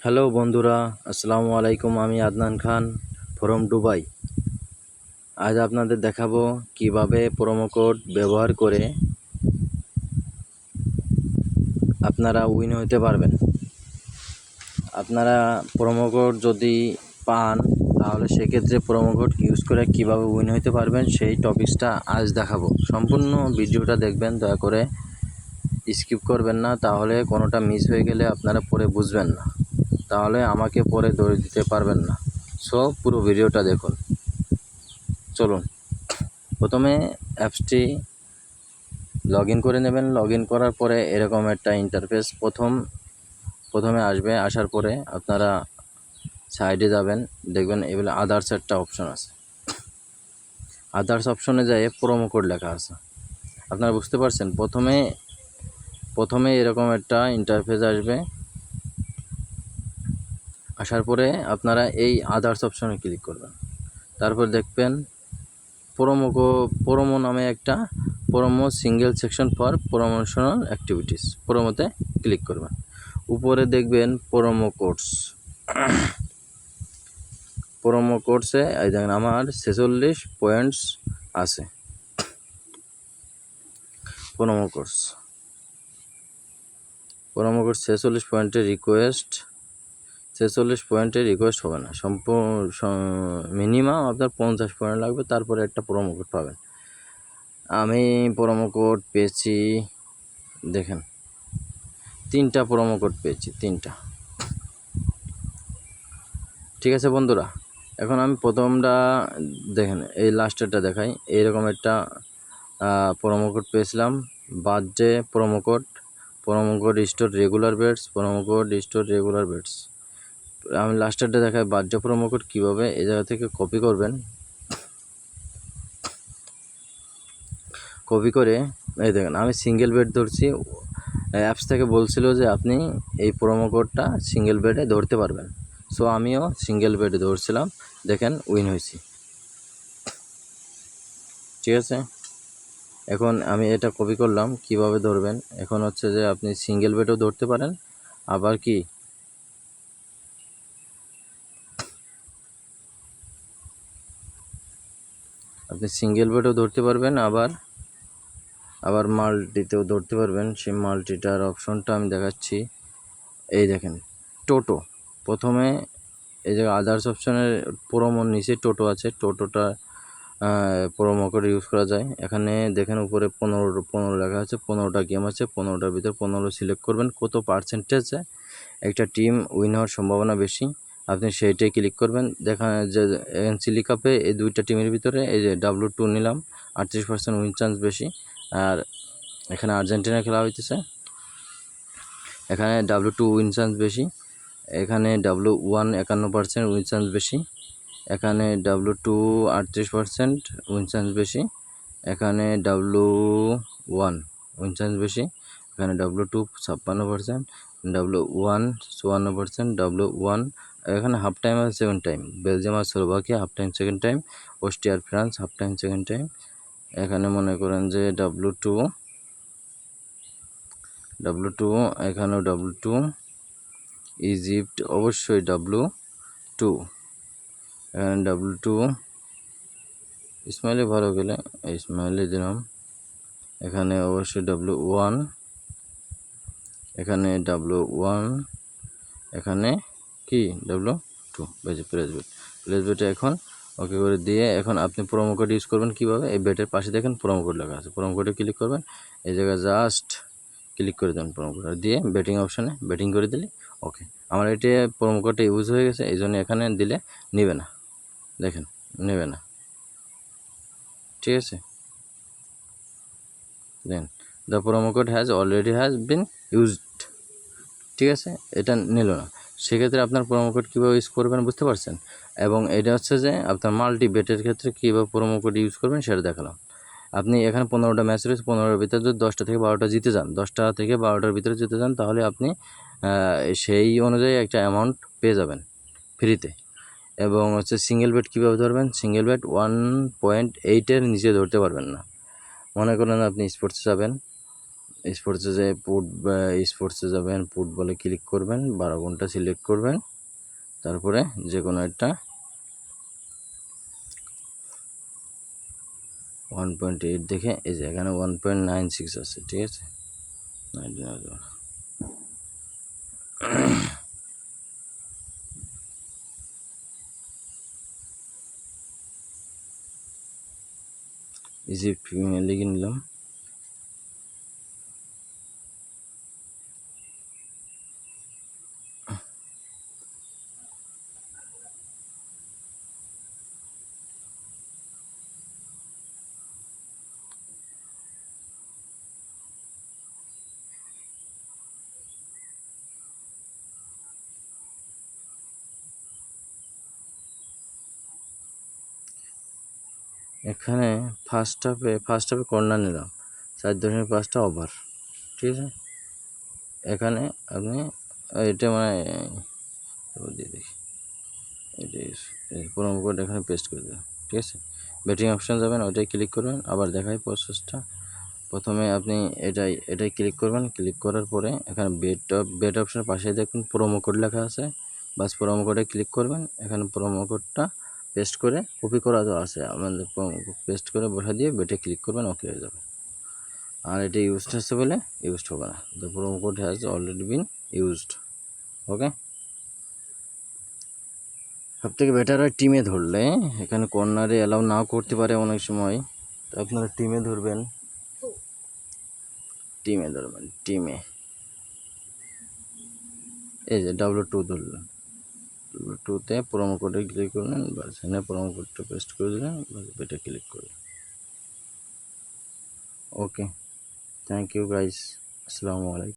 Hello বন্ধুরা, আসসালামু আলাইকুম। আমি আদনান খান ফ্রম দুবাই। আজ আপনাদের দেখাবো কিভাবে প্রোমো কোড ব্যবহার করে আপনারা উইন হতে পারবেন। আপনারা প্রোমো কোড যদি পান তাহলে সেক্ষেত্রে প্রোমো কোড ইউজ করে কিভাবে উইন হতে পারবেন সেই টপিকসটা আজ দেখাবো। সম্পূর্ণ ভিডিওটা দেখবেন, দয়া করে স্কিপ করবেন না, তাহলে কোনোটা মিস হয়ে গেলে আপনারা পরে বুঝবেন না, তাহলে আমাকে পরে দৌড়ে দিতে পারবেন না। সো পুরো ভিডিওটা দেখুন। চলুন, প্রথমে অ্যাপসটি লগ ইন করে নেবেন। লগ ইন করার পরে এরকম একটা ইন্টারফেস প্রথমে আসবে। আসার পরে আপনারা সাইডে যাবেন, দেখবেন এগুলো আদার্স একটা অপশন আছে। আদার্স অপশনে যায় প্রোমো কোড লেখা আছে। আপনারা বুঝতে পারছেন, প্রথমে এরকম একটা ইন্টারফেস আসবে। আসার পরে আপনারা এই আদার্স অপশনে ক্লিক করবেন। তারপর দেখবেন প্রোমো নামে একটা promo single section for promotional activities, প্রোমোতে ক্লিক করবেন। উপরে দেখবেন প্রোমো কোডসে এই দেখেন আমার 46 পয়েন্টস আছে। প্রোমো কোড 46 পয়েন্টের রিকোয়েস্ট হবে না, মিনিমাম আপনার 50 পয়েন্ট লাগবে, তারপরে একটা প্রোমো কোড পাবেন। আমি প্রোমো কোড পেয়েছি, দেখেন 3টা প্রোমো কোড পেয়েছি, 3টা। ঠিক আছে বন্ধুরা, এখন আমি প্রথমটা দেখেন, এই লাস্টেরটা দেখাই। এইরকম একটা প্রোমো কোড পেয়েছিলাম, birthday promo code store regular beds. আমি লাস্টেরটা দেখাই বার্থডে প্রোমো কোড কীভাবে এই জায়গা থেকে কপি করবেন। কপি করে এই দেখেন আমি সিঙ্গেল বেড ধরছি। অ্যাপস থেকে বলছিল যে আপনি এই প্রোমো কোডটা সিঙ্গেল বেডে ধরতে পারবেন। সো আমিও সিঙ্গেল বেডে ধরছিলাম, দেখেন উইন হয়েছি। ঠিক আছে, এখন আমি এটা কপি করলাম। কিভাবে ধরবেন, এখন হচ্ছে যে আপনি সিঙ্গেল বেডও ধরতে পারেন, আবার কি আপনি সিঙ্গেল বেডও ধরতে পারবেন, আবার মাল্টিতেও ধরতে পারবেন। সেই মাল্টিটার অপশনটা আমি দেখাচ্ছি। এই দেখেন টোটো, প্রথমে এই যে আদার্স অপশনের প্রোমোর নিচে টোটো আছে, টোটোটা প্রোমো কোড ইউজ করা যায়। এখানে দেখেন উপরে 15 লেখা আছে, 15টা গেম আছে, 15টার ভিতর 15 সিলেক্ট করবেন। কত পার্সেন্টেজে একটা টিম উইন হওয়ার সম্ভাবনা বেশি, আপনি সেইটাই ক্লিক করবেন। দেখা যে এনসিলি কাপে এই 2টা টিমের ভিতরে এই যে W2 নিলাম, 38% উইন চান্স বেশি। আর এখানে আর্জেন্টিনা খেলা হইতেছে, এখানে W2 উইন চান্স বেশি। এখানে W1 51% উইন চান্স বেশি। এখানে W2 38% উইন চান্স বেশি। এখানে W1 উইন চান্স বেশি। এখানে W2 56%, W1 54%, W1 এখানে হাফ টাইম আছে, সেকেন্ড টাইম। বেলজিয়াম আর Slovakia half time second time, Austria আর France half time second time. এখানে মনে করেন যে W2 এখানেও W2, ইজিপ্ট অবশ্যই W2, এখানে W2, ইসমাইলি ভালো গেলে ইসমাইলি দিলাম। এখানে অবশ্যই W1, এখানে W1, এখানে কি W2 প্লেস বেটে এখন ওকে করে দিয়ে এখন আপনি প্রোমো কোড ইউজ করবেন। কীভাবে, এই বেটের পাশে দেখেন প্রোমো কোড লেখা আছে, প্রোমো কোডে ক্লিক করবেন। এই জায়গায় জাস্ট ক্লিক করে দেন প্রোমো কোড দিয়ে, বেটিং অপশানে বেটিং করে দিলে ওকে। আমার এটা প্রোমো কোডটা ইউজ হয়ে গেছে, এই জন্য এখানে দিলে নেবে না, দেখেন নেবে না। ঠিক আছে, then the promo code already has been used. ঠিক আছে, এটা নিল না। সেক্ষেত্রে আপনার প্রোমো কোড কীভাবে ইউজ করবেন বুঝতে পারছেন। এবং এটা হচ্ছে যে আপনার মাল্টি বেটের ক্ষেত্রে কীভাবে প্রোমো কোড ইউজ করবেন সেটা দেখালাম। আপনি এখানে 15টা ম্যাচ রয়েছে, 15টার ভিতরে যদি 10টা থেকে 12টা জিতে যান, 10টা থেকে 12টার ভিতরে জিতে যান, তাহলে আপনি সেই অনুযায়ী একটা অ্যামাউন্ট পেয়ে যাবেন ফ্রিতে। এবং হচ্ছে সিঙ্গেল বেট কীভাবে ধরবেন, সিঙ্গেল বেট 1.8-এর নিচে ধরতে পারবেন না। মনে করেন আপনি স্পোর্টসে যাবেন, স্পোর্টসে যেয়ে স্পোর্টসে যাবেন, ফুটবলে ক্লিক করবেন, 12 ঘন্টা সিলেক্ট করবেন, তারপরে যে কোনো একটা 1.8 দেখে এই যে এখানে 1.96 আছে, ঠিক আছে। ইজিপ্ট প্রিমিয়ার লিগে নিলাম। এখানে ফার্স্ট হাফে কর্নার নিলাম 4.5টা ওভার, ঠিক আছে। এখানে আপনি এটা মানে দিয়ে দেখি প্রোমো কোড এখানে পেস্ট করে দেবেন, ঠিক আছে। ব্যাটিং অপশান যাবেন, ওইটাই ক্লিক করবেন। আবার দেখাই প্রসেসটা। প্রথমে আপনি এটাই ক্লিক করবেন। ক্লিক করার পরে এখানে বেট অপশানের পাশে দেখুন প্রোমো কোড লেখা আছে, বাস প্রোমো কোডে ক্লিক করবেন। এখানে প্রোমো কোডটা পেস্ট করে কপি করা তো আছে, আমাদের পেস্ট করে বসা দিয়ে বেটে ক্লিক করবেন, ওকে হয়ে যাবে। আর এটা ইউজড আছে বলে ইউজড হবে না, the promo code has already been used, okay. সবথেকে বেটার হয় টিমে ধরলে, এখানে কর্নারে অ্যালাউ নাও করতে পারে অনেক সময়, তো আপনারা টিমে ধরবেন। টিমে এই যে W2 ধরলেন, W2তে প্রোমো কোডে ক্লিক করলেন, বাস এখানে প্রোমো কোডটা পেস্ট করে দিলেন, বাস এটা ক্লিক করলেন, ওকে। থ্যাংক ইউ গাইস, আসসালামু আলাইকুম।